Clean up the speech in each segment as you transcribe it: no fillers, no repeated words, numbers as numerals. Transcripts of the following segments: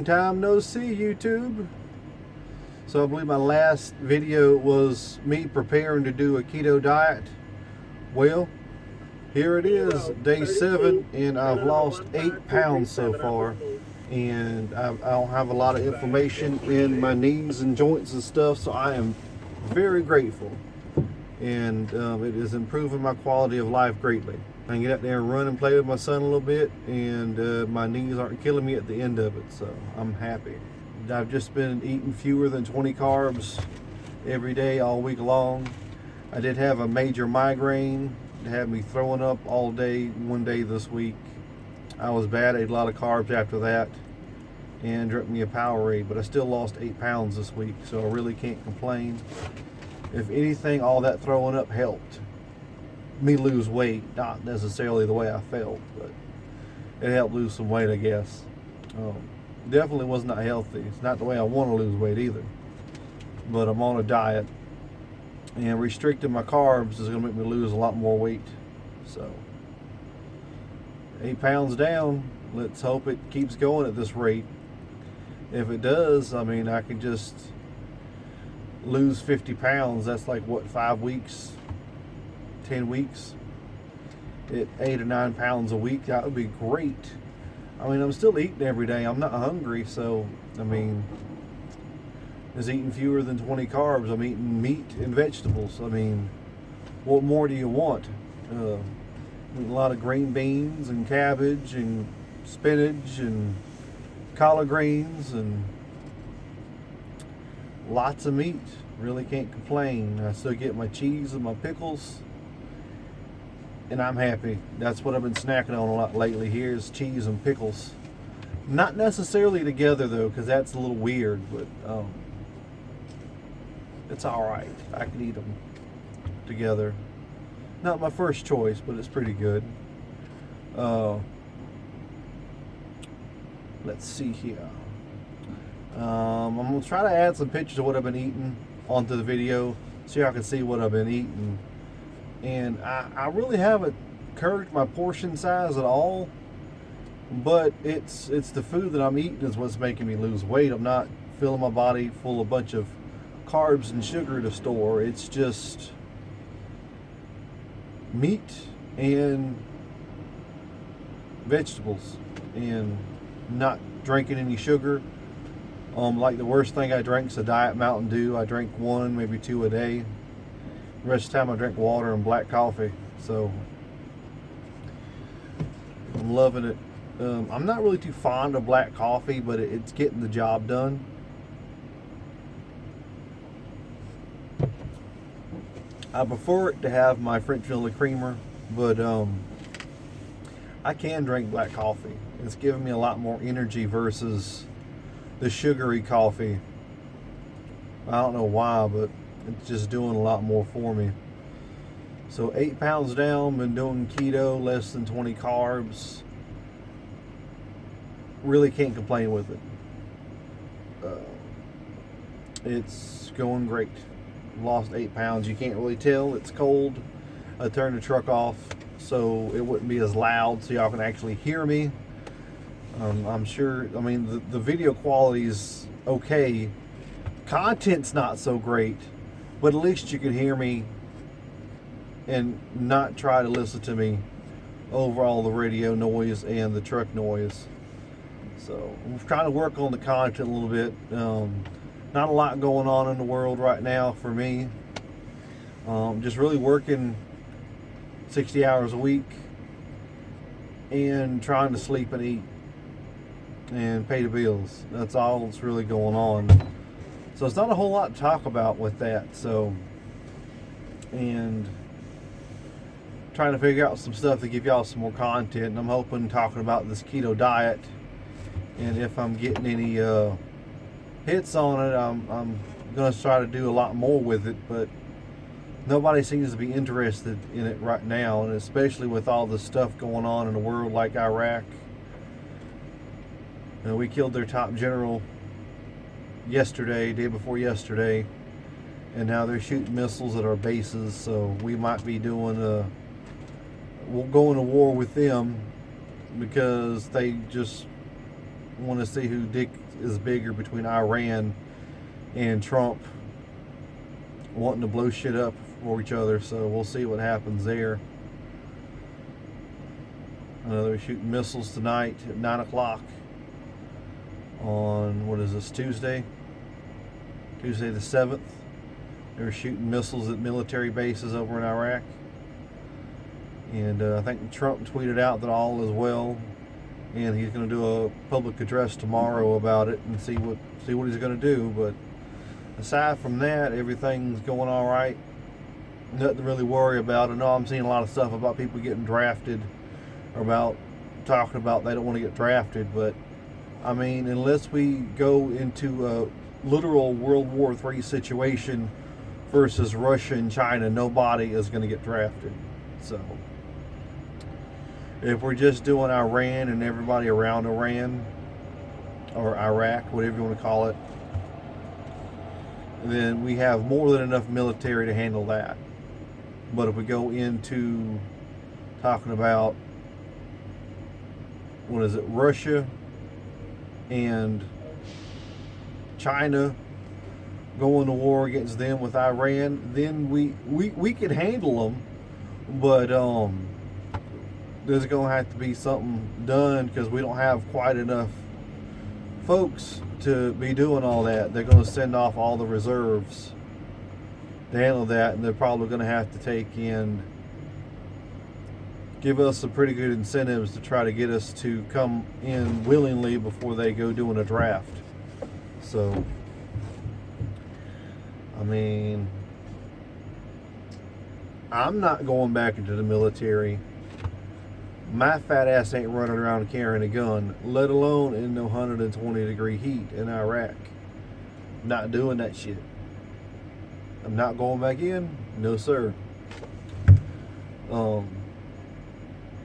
time no see, YouTube. So I believe my last video was me preparing to do a keto diet. Well, here it is, day 7, and I've lost 8 pounds so far. And I don't have a lot of inflammation in my knees and joints and stuff, so I am very grateful. And it is improving my quality of life greatly. I can get out there and run and play with my son a little bit, and my knees aren't killing me at the end of it, so I'm happy. I've just been eating fewer than 20 carbs every day all week long. I did have a major migraine. It had me throwing up all day one day this week. I was bad. I ate a lot of carbs after that and drank me a Powerade, but I still lost 8 pounds this week, so I really can't complain. If anything, all that throwing up helped me lose weight, not necessarily the way I felt, but it helped lose some weight, I guess. Definitely was not healthy. It's not the way I want to lose weight either, but I'm on a diet, and restricting my carbs is going to make me lose a lot more weight. So 8 pounds down. Let's hope it keeps going at this rate. If it does, I mean, I can just lose 50 pounds. That's like, what, 5 weeks, 10 weeks at 8 or 9 pounds a week. That would be great. I mean, I'm still eating every day. I'm not hungry, so I mean, is eating fewer than 20 carbs. I'm eating meat and vegetables. I mean, what more do you want? A lot of green beans and cabbage and spinach and collard greens and lots of meat. Really can't complain. I still get my cheese and my pickles, and I'm happy. That's what I've been snacking on a lot lately. Here's cheese and pickles. Not necessarily together though, because that's a little weird, but it's alright. I can eat them together. Not my first choice, but it's pretty good. Let's see here. I'm going to try to add some pictures of what I've been eating onto the video so y'all can see what I've been eating. And I really haven't curbed my portion size at all, but it's the food that I'm eating is what's making me lose weight. I'm not filling my body full of a bunch of carbs and sugar to store. It's just meat and vegetables and not drinking any sugar. Like the worst thing I drink is a Diet Mountain Dew. I drink 1, maybe 2 a day. The rest of the time I drink water and black coffee. So I'm loving it. I'm not really too fond of black coffee, but it's getting the job done. I prefer it to have my French vanilla creamer, but I can drink black coffee. It's giving me a lot more energy versus the sugary coffee. I don't know why, but it's just doing a lot more for me. So 8 pounds down, been doing keto, less than 20 carbs. Really can't complain with it. It's going great. Lost 8 pounds. You can't really tell. It's cold. I turned the truck off so it wouldn't be as loud so y'all can actually hear me. I'm sure, I mean, the video quality is okay. Content's not so great, but at least you can hear me and not try to listen to me over all the radio noise and the truck noise. So I'm trying to work on the content a little bit. Not a lot going on in the world right now for me. Just really working 60 hours a week and trying to sleep and eat and pay the bills. That's all that's really going on. So it's not a whole lot to talk about with that. So, and trying to figure out some stuff to give y'all some more content. And I'm hoping talking about this keto diet, and if I'm getting any hits on it, I'm going to try to do a lot more with it. But nobody seems to be interested in it right now, and especially with all the stuff going on in the world, like Iraq. We killed their top general yesterday, day before yesterday, and now they're shooting missiles at our bases. So we might be doing we'll go into war with them because they just want to see who dick is bigger between Iran and Trump wanting to blow shit up for each other. So we'll see what happens there. They're shooting missiles tonight at 9 o'clock on, what is this, Tuesday the 7th. They're shooting missiles at military bases over in Iraq. And I think Trump tweeted out that all is well, and he's going to do a public address tomorrow about it and see what he's going to do. But aside from that, everything's going all right. Nothing to really worry about. I know I'm seeing a lot of stuff about people getting drafted, or about talking about they don't want to get drafted, but I mean, unless we go into a literal World War III situation versus Russia and China, nobody is going to get drafted. So if we're just doing Iran and everybody around Iran, or Iraq, whatever you want to call it, then we have more than enough military to handle that. But if we go into talking about, what is it, Russia and China going to war against them with Iran, then we could handle them, but there's going to have to be something done, because we don't have quite enough folks to be doing all that. They're going to send off all the reserves to handle that, and they're probably going to have to give us some pretty good incentives to try to get us to come in willingly before they go doing a draft. So, I mean, I'm not going back into the military. My fat ass ain't running around carrying a gun, let alone in the 120-degree heat in Iraq. Not doing that shit. I'm not going back in. No, sir.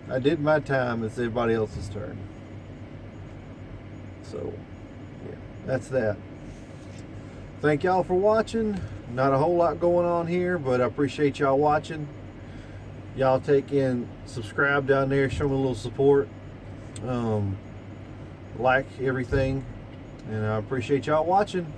I did my time. It's everybody else's turn. So, yeah, that's that. Thank y'all for watching. Not a whole lot going on here, but I appreciate y'all watching. Y'all take in, subscribe down there, show me a little support. Like everything. And I appreciate y'all watching.